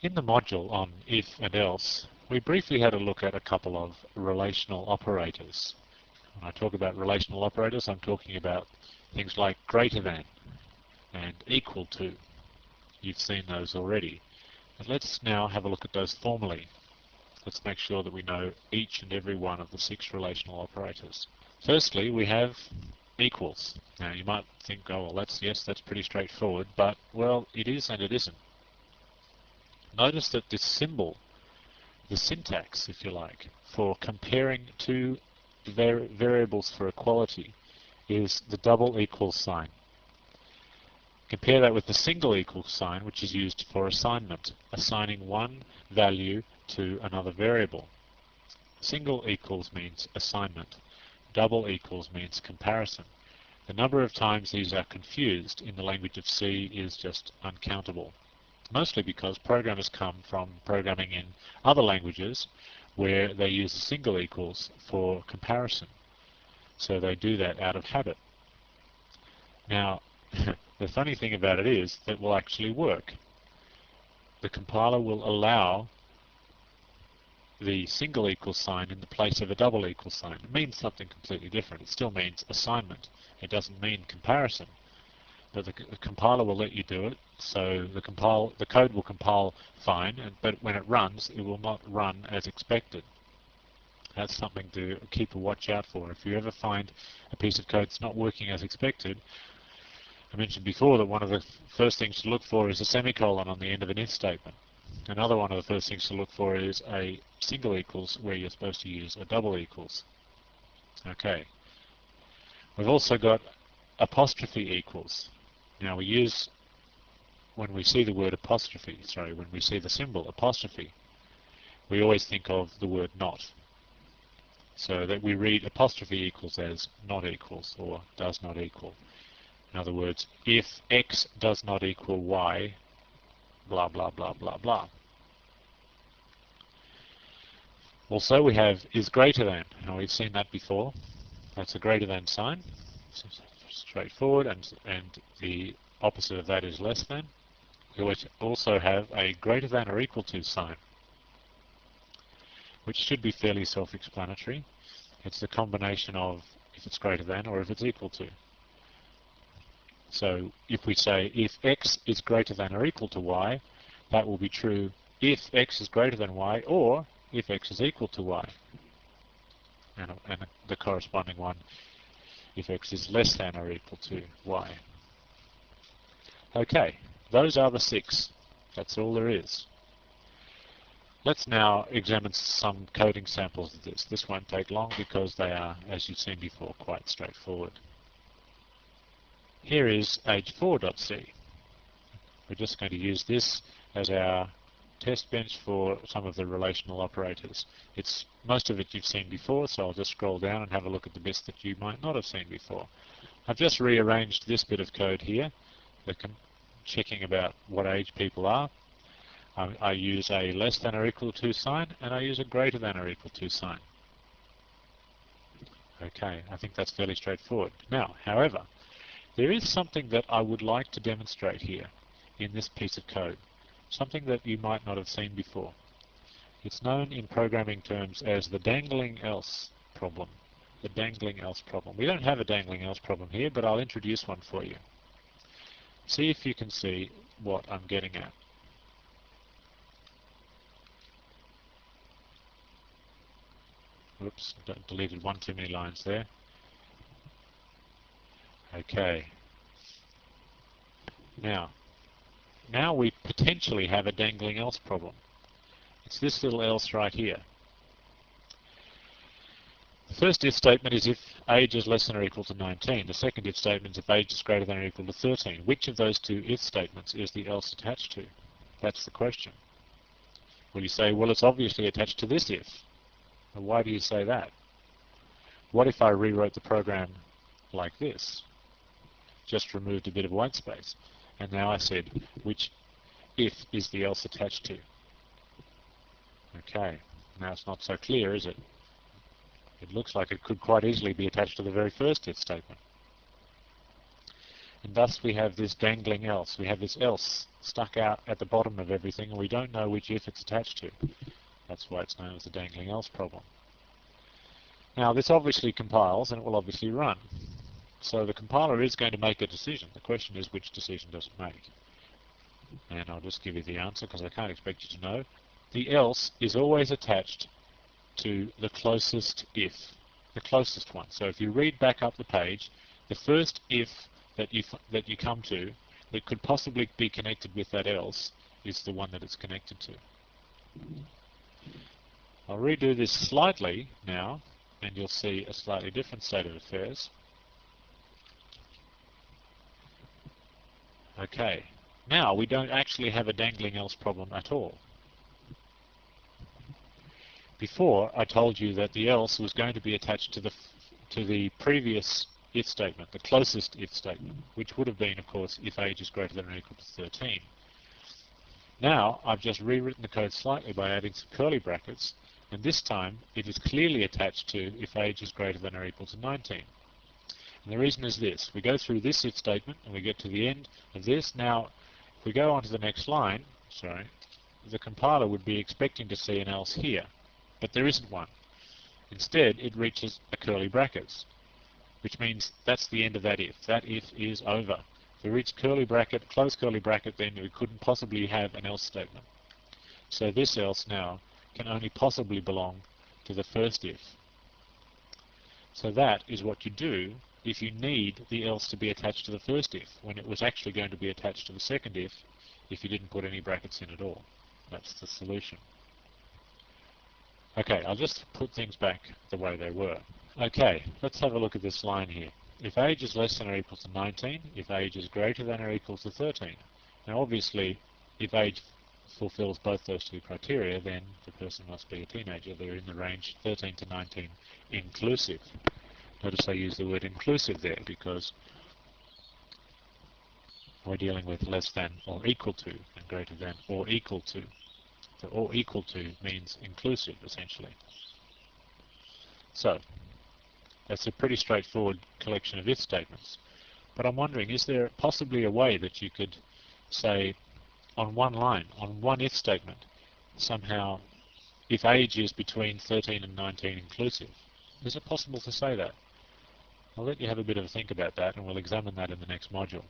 In the module on if and else, we briefly had a look at a couple of relational operators. When I talk about relational operators, I'm talking about things like greater than and equal to. You've seen those already. And let's now have a look at those formally. Let's make sure that we know each and every one of the 6 relational operators. Firstly, we have equals. Now you might think, oh well, that's pretty straightforward, but well, it is and it isn't. Notice that this symbol, the syntax, if you like, for comparing two variables for equality is the double equal sign. Compare that with the single equal sign, which is used for assignment, assigning one value to another variable. Single equals means assignment. Double equals means comparison. The number of times these are confused in the language of C is just uncountable. Mostly because programmers come from programming in other languages where they use single equals for comparison. So they do that out of habit. Now, the funny thing about it is that it will actually work. The compiler will allow the single equal sign in the place of a double equal sign. It means something completely different. It still means assignment. It doesn't mean comparison. But the compiler will let you do it, so the code will compile fine, but when it runs, it will not run as expected. That's something to keep a watch out for. If you ever find a piece of code that's not working as expected, I mentioned before that one of the first things to look for is a semicolon on the end of an if statement. Another one of the first things to look for is a single equals where you're supposed to use a double equals. Okay. We've also got apostrophe equals. Now we use, when we see the word apostrophe, when we see the symbol apostrophe, we always think of the word not. So that we read apostrophe equals as not equals or does not equal. In other words, if X does not equal Y, blah, blah, blah, blah, blah. Also we have is greater than. Now we've seen that before. That's a greater than sign. Straightforward, and the opposite of that is less than. We also have a greater than or equal to sign, which should be fairly self-explanatory. It's the combination of if it's greater than or if it's equal to. So if we say if X is greater than or equal to Y, that will be true if X is greater than Y or if X is equal to Y. And the corresponding one if X is less than or equal to Y. Okay, those are the 6. That's all there is. Let's now examine some coding samples of this. This won't take long because they are, as you've seen before, quite straightforward. Here is age4.c. We're just going to use this as our test bench for some of the relational operators. Most of it you've seen before, so I'll just scroll down and have a look at the bits that you might not have seen before. I've just rearranged this bit of code here, checking about what age people are. I use a less than or equal to sign, and I use a greater than or equal to sign. Okay, I think that's fairly straightforward. Now, however, there is something that I would like to demonstrate here in this piece of code. Something that you might not have seen before. It's known in programming terms as the dangling else problem. The dangling else problem. We don't have a dangling else problem here, but I'll introduce one for you. See if you can see what I'm getting at. Oops, deleted one too many lines there. Okay. Now we potentially have a dangling else problem. It's this little else right here. The first if statement is if age is less than or equal to 19. The second if statement is if age is greater than or equal to 13. Which of those two if statements is the else attached to? That's the question. Well, you say, well, it's obviously attached to this if. Well, why do you say that? What if I rewrote the program like this? Just removed a bit of white space. And now I said, which if is the else attached to? Okay, now it's not so clear, is it? It looks like it could quite easily be attached to the very first if statement. And thus we have this dangling else. We have this else stuck out at the bottom of everything, and we don't know which if it's attached to. That's why it's known as the dangling else problem. Now this obviously compiles, and it will obviously run. So the compiler is going to make a decision. The question is, which decision does it make? And I'll just give you the answer because I can't expect you to know. The else is always attached to the closest if, the closest one. So if you read back up the page, the first if that you come to that could possibly be connected with that else is the one that it's connected to. I'll redo this slightly now, and you'll see a slightly different state of affairs. Okay, now we don't actually have a dangling else problem at all. Before, I told you that the else was going to be attached to the previous if statement, the closest if statement, which would have been, of course, if age is greater than or equal to 13. Now, I've just rewritten the code slightly by adding some curly brackets, and this time it is clearly attached to if age is greater than or equal to 19. And the reason is this. We go through this if statement, and we get to the end of this. Now, if we go on to the next line, the compiler would be expecting to see an else here, but there isn't one. Instead, it reaches a curly brackets, which means that's the end of that if. That if is over. If we reach curly bracket, close curly bracket, then we couldn't possibly have an else statement. So this else now can only possibly belong to the first if. So that is what you do if you need the else to be attached to the first if, when it was actually going to be attached to the second if you didn't put any brackets in at all. That's the solution. Okay, I'll just put things back the way they were. Okay, let's have a look at this line here. If age is less than or equal to 19, if age is greater than or equal to 13. Now obviously, if age fulfills both those two criteria, then the person must be a teenager. They're in the range 13 to 19 inclusive. Notice I use the word inclusive there because we're dealing with less than or equal to and greater than or equal to. So or equal to means inclusive, essentially. So that's a pretty straightforward collection of if statements. But I'm wondering, is there possibly a way that you could say on one line, on one if statement, somehow if age is between 13 and 19 inclusive? Is it possible to say that? I'll let you have a bit of a think about that, and we'll examine that in the next module.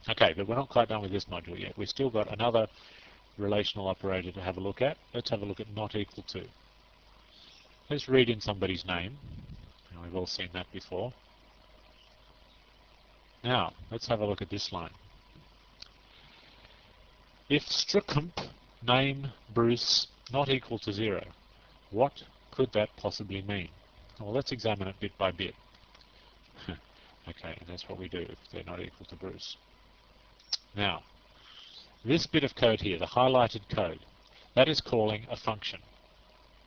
Okay, but we're not quite done with this module yet. We've still got another relational operator to have a look at. Let's have a look at not equal to. Let's read in somebody's name. And we've all seen that before. Now, let's have a look at this line. If Struckump name Bruce not equal to 0, what could that possibly mean? Well, let's examine it bit by bit. Okay, that's what we do if they're not equal to Bruce. Now, this bit of code here, the highlighted code, that is calling a function.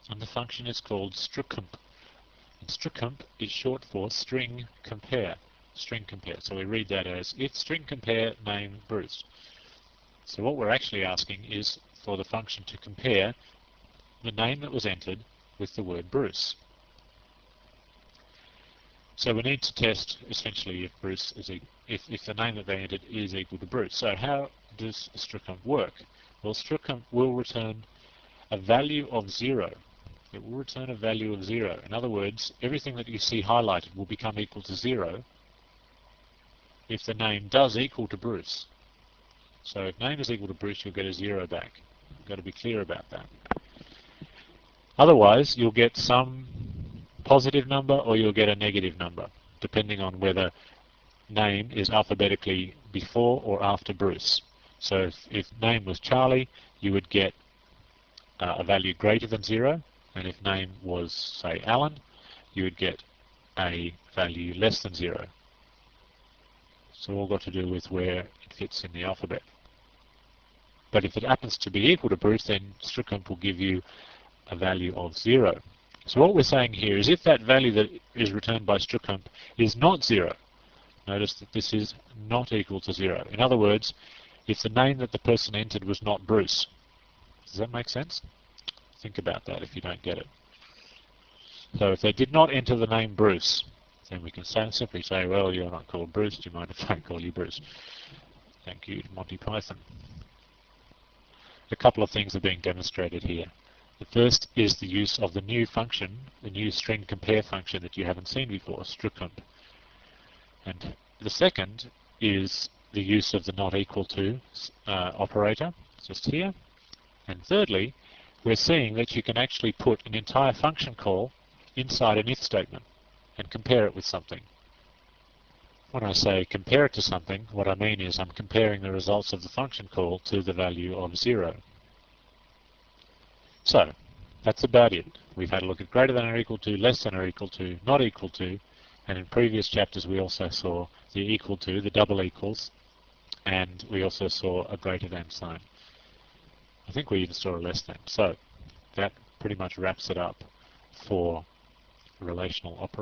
And the function is called Struckump. And Struckump is short for string compare. String compare. So we read that as if string compare name Bruce. So what we're actually asking is for the function to compare the name that was entered with the word Bruce. So we need to test essentially if Bruce is if the name that they entered is equal to Bruce. So how does Struckump work? Well, Struckump will return a value of 0. It will return a value of 0. In other words, everything that you see highlighted will become equal to 0 if the name does equal to Bruce. So if name is equal to Bruce, you'll get a 0 back. You've got to be clear about that. Otherwise, you'll get some positive number or you'll get a negative number, depending on whether name is alphabetically before or after Bruce. So if name was Charlie, you would get a value greater than 0, and if name was, say, Alan, you would get a value less than 0. So all got to do with where it fits in the alphabet. But if it happens to be equal to Bruce, then Struckump will give you a value of 0. So what we're saying here is if that value that is returned by Struckump is not 0, notice that this is not equal to 0. In other words, if the name that the person entered was not Bruce. Does that make sense? Think about that if you don't get it. So if they did not enter the name Bruce, then we can simply say, well, you're not called Bruce, do you mind if I call you Bruce? Thank you, Monty Python. A couple of things are being demonstrated here. The first is the use of the new function, the new string compare function that you haven't seen before, structured. And the second is the use of the not equal to operator, just here. And thirdly, we're seeing that you can actually put an entire function call inside an if statement and compare it with something. When I say compare it to something, what I mean is I'm comparing the results of the function call to the value of 0. So, that's about it. We've had a look at greater than or equal to, less than or equal to, not equal to, and in previous chapters we also saw the equal to, the double equals, and we also saw a greater than sign. I think we even saw a less than. So, that pretty much wraps it up for relational operators.